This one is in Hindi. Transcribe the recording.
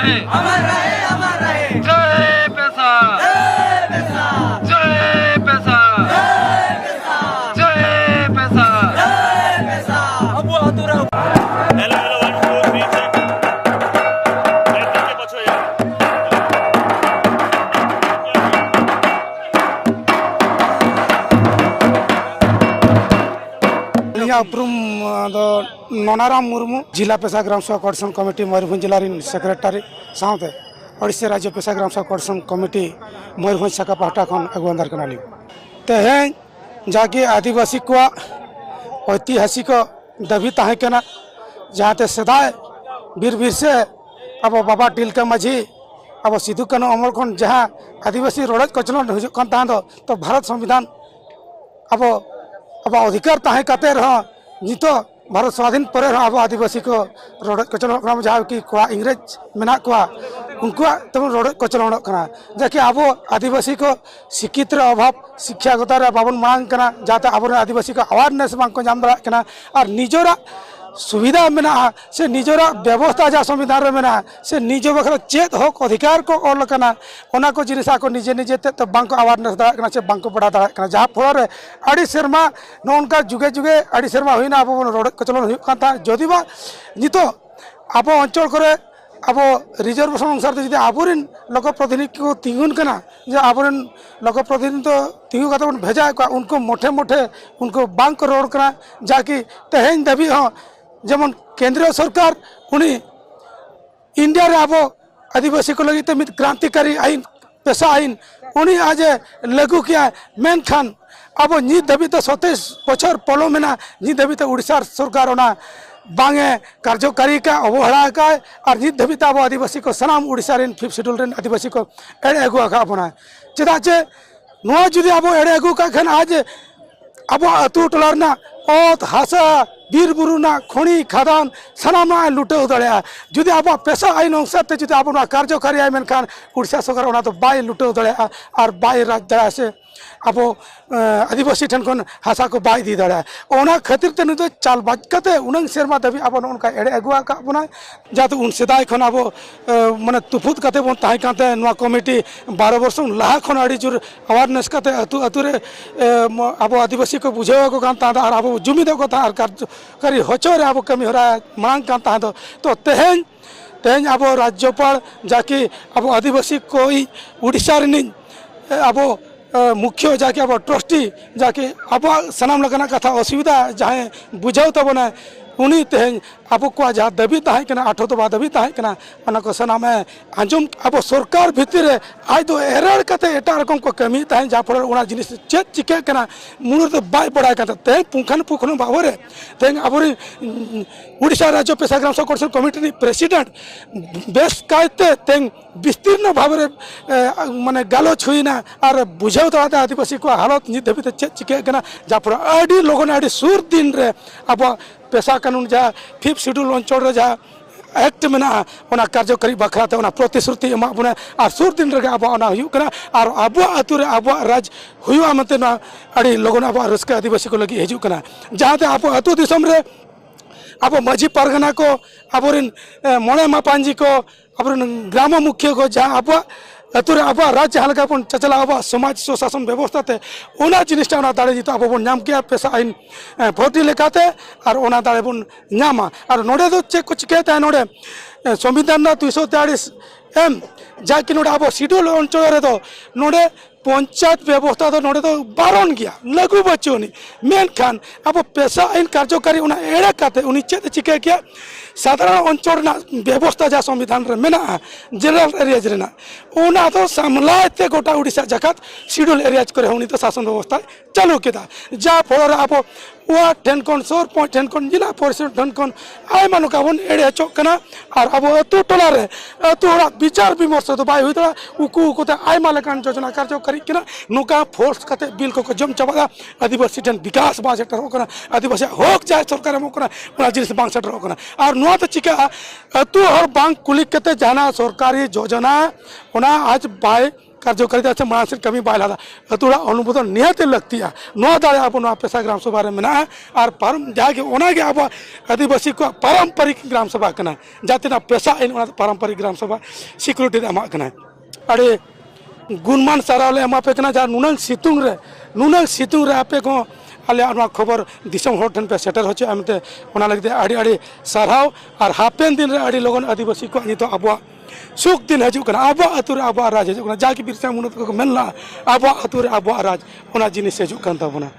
रहे जय पैसा जय पैसा जय पैसा Abu Atura. Hello, 1, 2, 3, check. उपरुम ननाराम Murmu जिला पेशा ग्राम सभा कोऑर्डिनेशन कमिटी मयूरभंज जिला सेक्रेटरी साथ ओडिशा राज्य पेशा ग्राम सभा कोऑर्डिनेशन कमिटी मयूरभंज शाखा पाहटा खन अगुवादार कनाली तेहें जाके आदिवासी को ऐतिहासिक दाबी तहकना जहाँते सदाय बीर बीर से अब बाबा टिलका माझी अब सिद्धू कानू अमल खन जहाँ आदिवासी रोड कचलन हजून तो भारत संविधान अब अधिकार तहे कते रह नित भारत स्वाधीन पर अब आदिवासी को रोड कचलन जहाँ कि इंग्रेज मेना उनको तब रोड कचलन जाकि अब आदिवासी को शिक्षित अभाव शिक्षागत बाबन मांग जाते अब आदिवासी को अवेयरनेस बांको जाम दाड़ा और निजरा सुविधा मेना से निजरा व्यवस्था जहाँ संविधान रे मेना से निज बखरा चेत हक अधिकार को ऑल करना को जिनिस को निजे निजे ते बांको अवेयरनेस दाड़ा से बांको बढ़ा दाड़ा जहाँ फल आड़ी सेरमा नौका जुगे जुगे आड़ी सेरमा हुईना अब रोड कचलन होता जदि बा नित अब अंचल करे अब रिजर्वेशन अनुसार जो आबोरेन लोक प्रतिनिधि को तिंगुन करना जो आबोरेन लोक प्रतिनिधि तो तिंगु का भेजा उनको मोटे मोटे उनको बांक को रोड करना जाकि तेहें दाबी हाँ जेमन केंद्रीय सरकार उनी इंडिया रे अब आदिवासी को लगी मित क्रांतिकारी आईन पेशा आईन उनी आज लागू किया मेनखान अब नित दाबी तो 27 बछर पलो मेना नित दाबी तो उड़ीसा सरकार ओना बांगे कार्यकारी का अवहेला का और नित धाबी अब आदिवासी को सामान उड़ीसा 5th शेड्यूल आदिवासी को एड़े अगुआ अपना चेदाचे जुदी अब एड़े अगू का खान आज अब अतु टोला ओत हासा बीर बुरुना खणी खादान सामान लुटाव दाड़ा जुदी अब पेशा आईन अनुसार ते जुदी अब कार्यकारी आई मेनखान उड़ीसा सरकार तो बाय लुटाव दाड़ा और बाय राज दाड़ा से अब आदिवासी ठन खन हासा को बाय दी दाड़ा ओना खातिर ते तो चालबाज कते उनंग सेरमा दाबी अब उनका एड़े अगुआ का अपना जाते उन सेदाय खन अब माने तुफुत कते बन ताहे काते नवा कमिटी 12 वर्ष लाहा खन अड़ी जोर अवेयरनेस कते अतु अतु रे अब आदिवासी को बुझाव को कांता और अब जुमिद को ता और कार्यकारी होचो रे अब कमी होरा मांग कांता तो तेहें अब राज्यपाल जाके अब आदिवासी कोई उड़ीसा रे अब मुख्य जाके अब ट्रस्टी जाके अब सामान लगना कथा असुविधा जहाँ बुझाव तब ना उनी तेहें अब को जहाँ दाबी तहकना 8 दफा दाबी तहकना को सामान आंजम अब सरकार भितर आज तो एरड़ कते एटा रकम को कमी तहें जहाँ फल उना जिनिस चेत चिका मुड़ तो बाय बड़ा तेहें पुखान पुखन बाबरे तेहें अब उड़ीसा राज्य पेशा ग्राम सभा कोऑर्डिनेशन कमिटी प्रेसिडेंट बेस कायते तेहें विस्तीर्ण भाव माने गालोच हुईना और बुझाव दाड़ा आदिवासी को हालत नित धाबी चेत चिका जहाँ फल आड़ी लोगन आड़ी सुर दिन रे अब पेशा कानून जहाँ 5th शेड्यूल अंचल जहाँ एक्ट में कार्यकारी बखराते प्रतिश्रुति एमाबना और सुर दिन रे अब और अब अतु रे अब राज हुआ मते अड़ी लोगन अब रस्का आदिवासी को लगी हजूकना जहाँते अब अतु दिसम रे अब माझी पारगना को अब मणे मापांजी को अब ग्राम मुख्य को जहाँ अब अतुरे अब राज्य हल्का बन चचला अब समाज सुशासन व्यवस्था ते ओना जिनिसटा ओना दाड़े जितो अब बन नाम किया पेशा आईन भर्ती लेकाते और ओना दाड़े बन नामा और नोडे दो चेक को चिकेता नोडे संविधान 243 एम जाकि नोडे अब शेड्यूल अंचल रे तो नोडे पंचायत व्यवस्था तो नोडे तो बारण गया लागू बच्चों मेनखान अब पेशा आईन कार्यकारी उना एड़े काते उनी चेत चिके किया साधारण अंचल व्यवस्था जहाँ संविधान रे मेना जनरल एरियाज रेना ओना तो सामलाते गोटा उड़ीसा जगत शेड्यूल एरियाज करे उनी तो शासन व्यवस्था चालू किया जहाँ फल अब वार्ड ठेन कौन सौर पॉइंट ठेन कौन जिला परिषद ठेन कौन आई मानो का बन एड़े चौकना और अब अतु टोला रे अतु विचार विमर्श तो बाय हुई उकू उकूते आई मालकान योजना कार्यकारी किना नुका फोर्स कते बिल को जम चबा आदिवासी ठेन विकास बा सेटर होकना आदिवासी होक जाय सरकार मोकना उना जिनिस बांग सेटर होकना और नुआ तो चिका अतु और बांग कुलिक कते जाना सरकारी योजना उना आज बाय कार्यकारी से माड़ा से कमी बाय लगा अतुड़ा अनुमोदन निहत लगतिया नो दाड़े अब पेशा ग्राम सभा रे मेना और परम जाके ओनागे अब आदिवासी को पारंपरिक ग्राम सभा कना जाते पेशा पारंपरिक ग्राम सभा सिक्योरिटी एमा कना अरे गुणमान सारावले एमा पे कना जा नुनंग सितुंग रे आपे को आले खबर दिसम होर ठन पे सेटर होचे आमते ओना लगते आड़ी आड़ी साराव और हापेन दिन रे आड़ी लोगन आदिवासी को नितो अब सुख दिन हजू कना अब अतुर अब राज हजू कना जाके बिरसा मुनत को मेनला अब अतुर अब राज ओना जिनिस हजू कन तबना।